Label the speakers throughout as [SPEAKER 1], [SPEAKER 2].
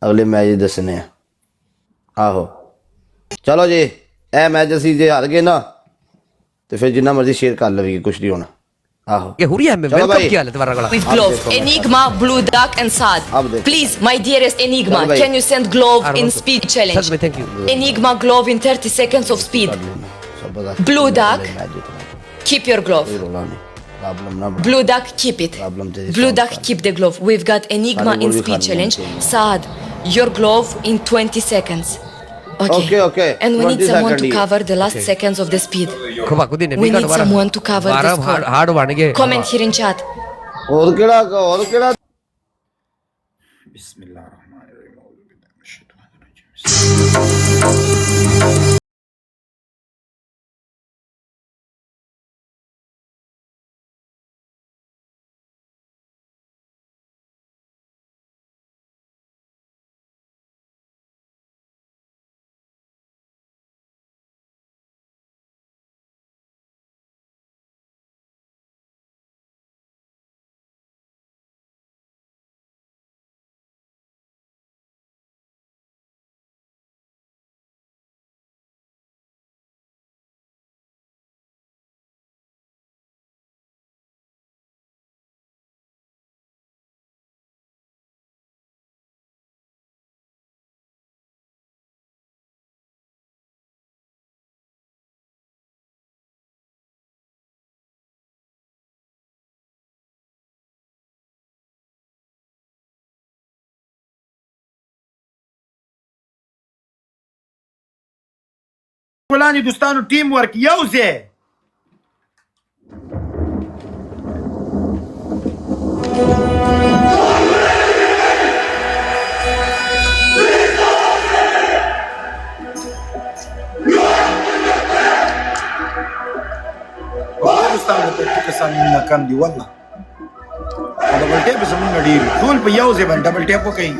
[SPEAKER 1] ਅਗਲੇ ਮੈਚ ਦੱਸਣੇ ਆ। ਆਹੋ ਚਲੋ ਜੀ, ਇਹ ਮੈਚ ਅਸੀਂ ਜੇ ਹਾਰ ਗਏ ਨਾ ਤੇ ਫਿਰ ਜਿੰਨਾ ਮਰਜ਼ੀ ਸ਼ੇਅਰ ਕਰ ਲਵੀਏ, ਕੁਛ ਨਹੀਂ ਹੋਣਾ। ਆਹੋ
[SPEAKER 2] वेलकम किया तुम्हारा गला
[SPEAKER 3] with glove. Enigma, Blue Duck and Saad. Please, my dearest Enigma, can you send glove in speed challenge?
[SPEAKER 2] thank you.
[SPEAKER 3] Enigma glove in 30 seconds of speed. Blue Duck, keep your glove. Blue Duck, keep it. Blue Duck, keep the glove. We've got Enigma in speed challenge. Saad, your glove in 20 seconds.
[SPEAKER 1] Okay.
[SPEAKER 3] And we need someone to cover the last seconds of the speed. We need someone to cover the score.
[SPEAKER 2] hard bन गए
[SPEAKER 3] Comment here in chat.
[SPEAKER 1] और केड़ा
[SPEAKER 4] ګلاني دوستانو ټیم ورک یو ځای دوستانو ته کسان ناکام دي والله ډبل ټیپ زمونږ ډېر ټول په یو ځای باندې ډبل ټیپ وکړئ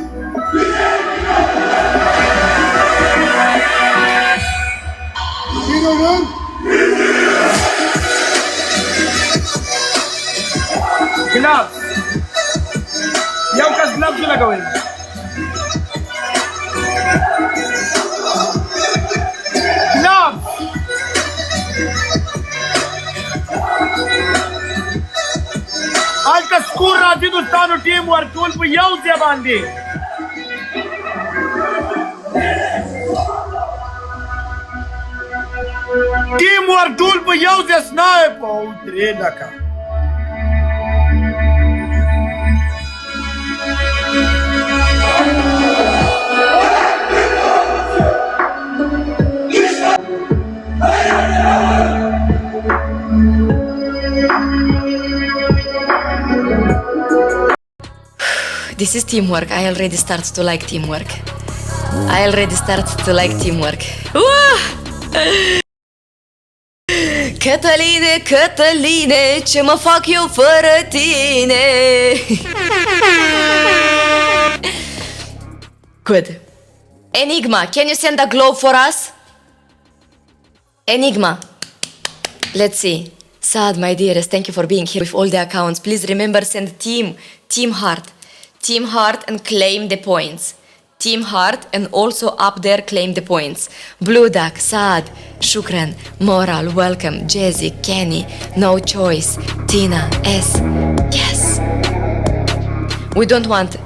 [SPEAKER 4] Gloves. Yo, kas gloves लगाओ. Gloves. आज का score राजी दोस्तों team work tool पे यो से बांधे. टीम वर्क टूल पे यो से स्नाइपर उतरे लगा.
[SPEAKER 3] This is teamwork. I already start to like teamwork. I already start to like teamwork. Cataline, ce mă fac eu fără tine? Good. Enigma, can you send a glove for us? Enigma. Let's see. Saad, my dearest, thank you for being here with all the accounts. Please remember, send team heart. Team heart and claim the points. Team heart and also up there claim the points. Blue Duck, Saad, Shukran, Moral, welcome, Jazzy, Kenny, No Choice, Tina, S. Yes. We don't want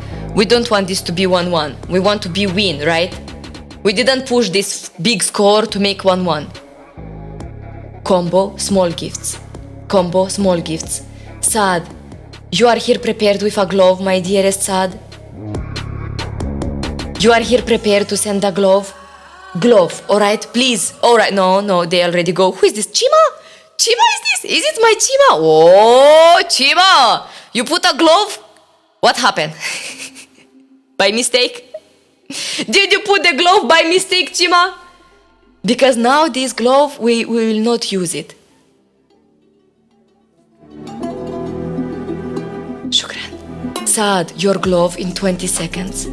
[SPEAKER 3] this to be 1-1. We want to be win, right? We didn't push this big score to make 1-1. Combo, small gifts. Combo, small gifts. Saad, you are here prepared with a glove, my dearest Saad. You are here prepared to send a glove? Glove, alright, please. Alright, no, they already go. Who is this? Chima? Chima is this? Is it my Chima? Oh, Chima! You put a glove? What happened? By mistake? Did you put the glove by mistake, Chima? Because now this glove, we will not use it. Shukran. Saad, your glove in 20 seconds.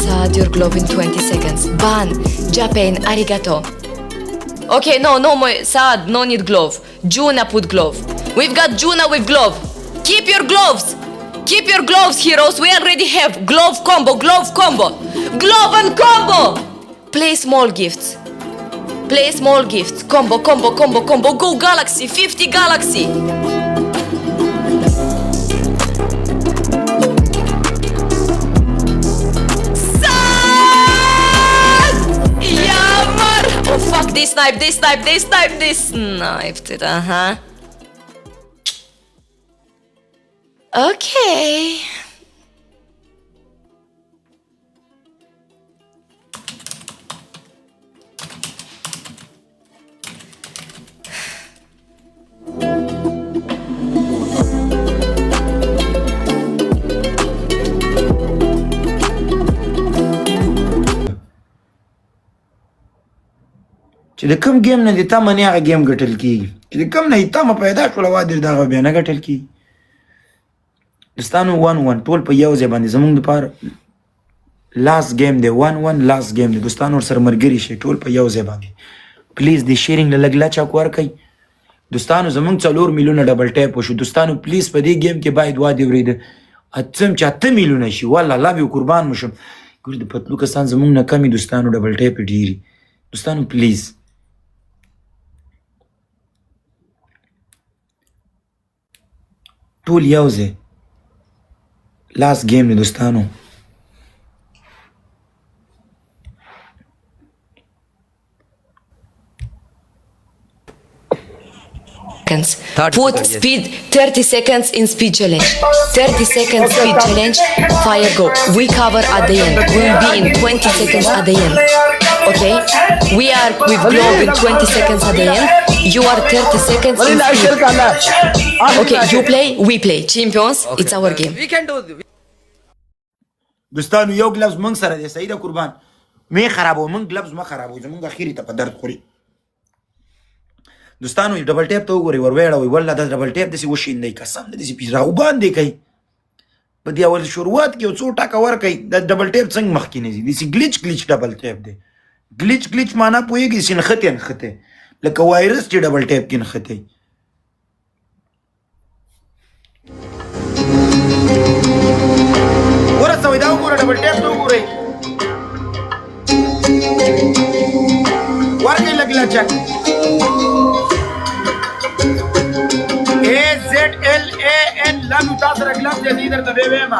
[SPEAKER 3] Saad, your glove in 20 seconds. Ban, Japan, arigato. Okay, no more. Saad, no need glove. Juna put glove. We've got Juna with glove. Keep your gloves. Keep your gloves, heroes. We already have glove combo, glove combo, glove and combo. Play small gifts. Play small gifts. Combo, combo, combo, combo. Go Galaxy. 50 Galaxy. Oh fuck, they sniped it, Okay.
[SPEAKER 4] چې د کوم گیم نه د تا منې هغه گیم ګټل کېږي چې د کوم نه تا ما پیدا شوله وادر دغه بیا نه ګټل کېږي دوستانو 1-1 ټول په یو ځای باندې زموږ دپاره لاست گیم دی 1-1 لاست گیم دی دوستانو ورسره ملګري شئ ټول په یو ځای باندې پلیز د شیرینګ له لږ لچک ورکئ دوستانو زموږ 4 میلیونه ډبل ټیپ وشو دوستانو پلیز په دې گیم کې باید وادې ورېده اتم چې 8 میلیونه شي والله الله به قربان مشم ګور د پتلو کسان زموږ نه کمې دوستانو ډبل ټیپ ډېري دوستانو پلیز ټول یو ځای لاست گیم دی دوستانو
[SPEAKER 3] Put speed 30 seconds in speed challenge. 30 seconds speed challenge. Fire go. We cover at the end. We will be in 20 seconds at the end. Okay? We are with globe in 20 seconds at the end. You are 30 seconds in speed. Okay, you play, we play. Champions, it's our game.
[SPEAKER 2] We can do
[SPEAKER 4] دوستانو یو گلفز منگ سره دی صحیح ده قربان می خرابو من گلفز ما خرابو زمونږ اخیری ته په درد خوري دوستانو ډبل ټیپ ته وګورئ ور ویړوئ والله دا ډبل ټیپ داسې وشیندئ قسم د داسې راوباندې کوي په دې اول شروعات کې یو څو ټاکه ورکوئ دا ډبل ټیپ څنګه مخکې نه ځي داسې ګلیچ ډبل ټیپ دی ګلیچ معنا پوهېږي چې نښتې لکه وایرس چې ډبل ټیپ کې نښتې ورسوئ دا وګوره ډبل ټیپ ته وګورئ ورکئ لږ لچک AZLAN لم تاسو سره ګلف دی درته وی وایم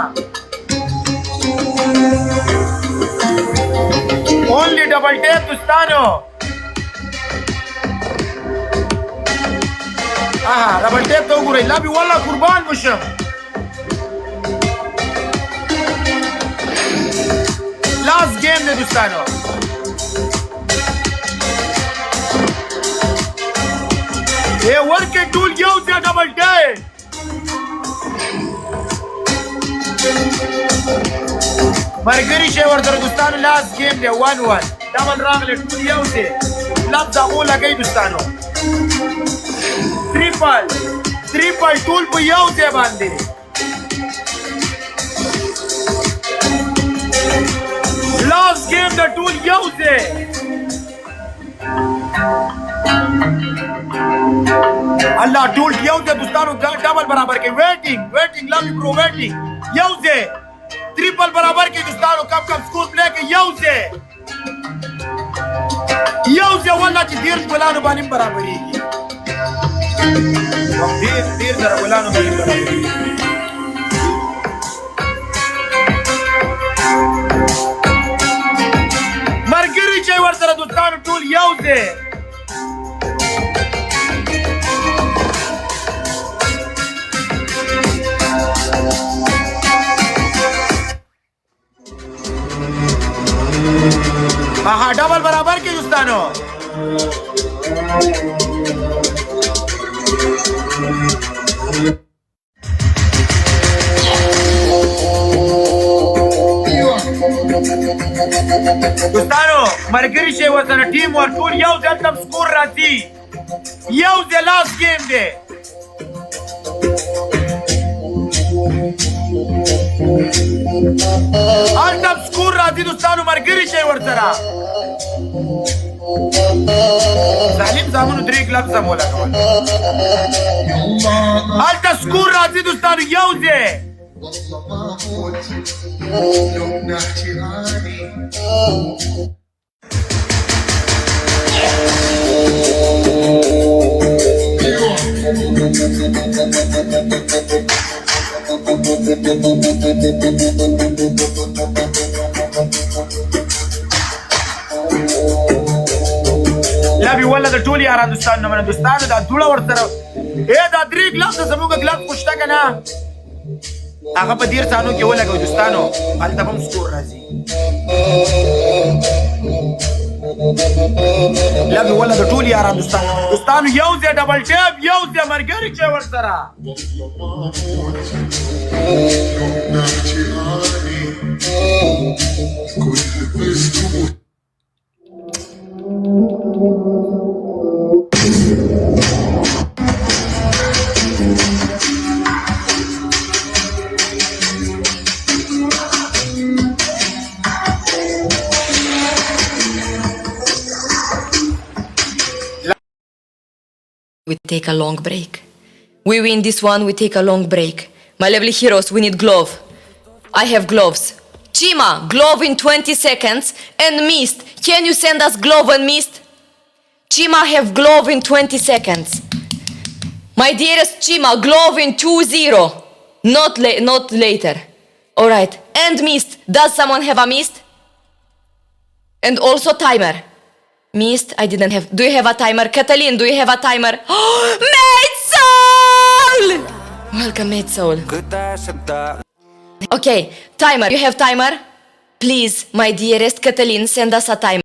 [SPEAKER 4] اونلی ډبل ټیپ دوستانو ډبل ټیپ ته وګورئ لا به والله قربان مشم لاست گیم دی دوستانو ورکه ټول یو ځای ډبل ټیپ ملګري شئ ورسره دوستانو لاست گیم دی 1-1 ډبل راغلی ټول یو ځای لفظ هغو لګئ دوستانو ټریپل ټول په یو ځای باندې لاست گیم د ټول یو ځای الله ټول یو ځای دوستانو ډبل برابر کوي ویټینګ لوی برو ویټینګ یو ځای ټریپل برابر کوي دوستانو کم سکور پلی کوي یو ځای والله چې ډېر ګلانو باندې برابرېږي ډېر زره ګلانو باندې برابرېږي ملګري چې ورسره دوستانو ټول یو ځای ډبل برابر کې دوستانو دوستانو ملګري شئ ورسره ټیم ور ټول یو ځای تم سکور راځي یو ځای لاست گیم دی هلته سکور راځي دوستانو ملګري شئ ورسره ظالم زامنو 3 کلب سم ولګول هلته سکور راځي دوستانو یو ځای لا بي ولا د ټول یاران دوستان نه من دوستان دا دوړه ورسره دا درې ګلاس زموږ ګلاس خوشته کنه هغه په دیر ثانو کې ولګو دوستانو هلته هم سکور راځي لا بي ولا د ټول یاران دوستانو یو ځای ډبل ټیپ یو ځای مرګري چې ورسره
[SPEAKER 3] We take a long break. We win this one, we take a long break. My lovely heroes, we need glove. I have gloves. Chima, glove in 20 seconds. And Mist, can you send us glove and Mist? Chima, have glove in 20 seconds. My dearest Chima, glove in 2-0. Not later. Alright. And Mist, does someone have a Mist? And also timer. Mist, I didn't have. Do you have a timer? Catalin, do you have a timer? Oh, Mate Soul! Welcome, Mate Soul. Okay, timer. You have timer? Please, my dearest Catalin, send us a timer.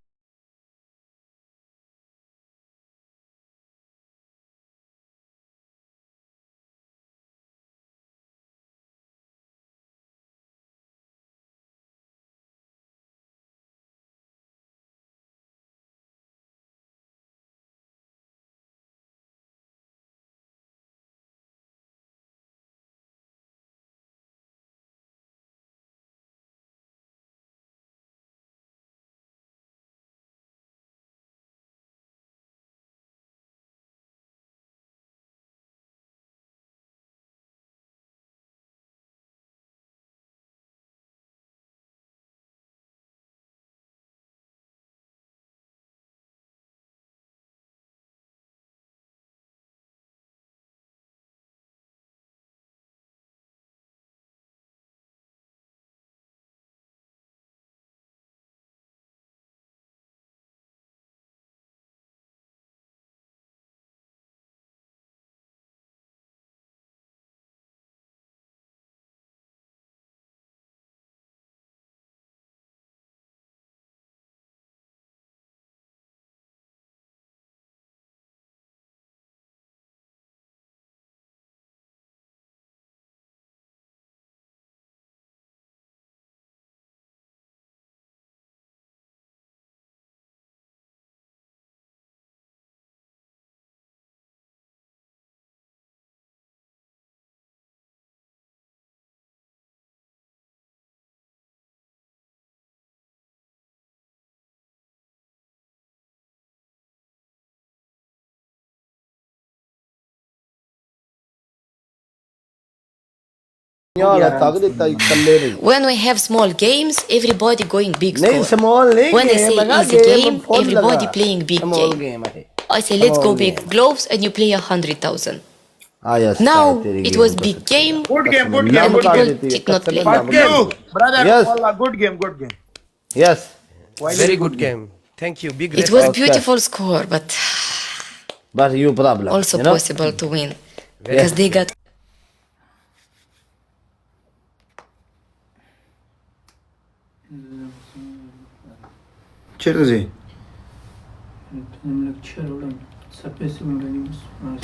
[SPEAKER 3] When we have small games, everybody going big score. When I say easy game, everybody playing big game. I say let's go big gloves and you play 100,000. Now it was big game.
[SPEAKER 4] Good game, good
[SPEAKER 3] And
[SPEAKER 4] game, good
[SPEAKER 3] people
[SPEAKER 4] game.
[SPEAKER 3] did not play.
[SPEAKER 4] Good game, brother.
[SPEAKER 1] Yes.
[SPEAKER 4] Wallah, good game, good game.
[SPEAKER 1] Yes.
[SPEAKER 2] Very good game. Thank you. Big
[SPEAKER 3] It
[SPEAKER 2] respect.
[SPEAKER 3] was
[SPEAKER 1] Okay.
[SPEAKER 3] beautiful score, but
[SPEAKER 1] But you problem.
[SPEAKER 3] also
[SPEAKER 1] you know?
[SPEAKER 3] possible to win because they got.
[SPEAKER 4] چیرته ځې؟
[SPEAKER 5] لکچر وړم څپې سمې وړم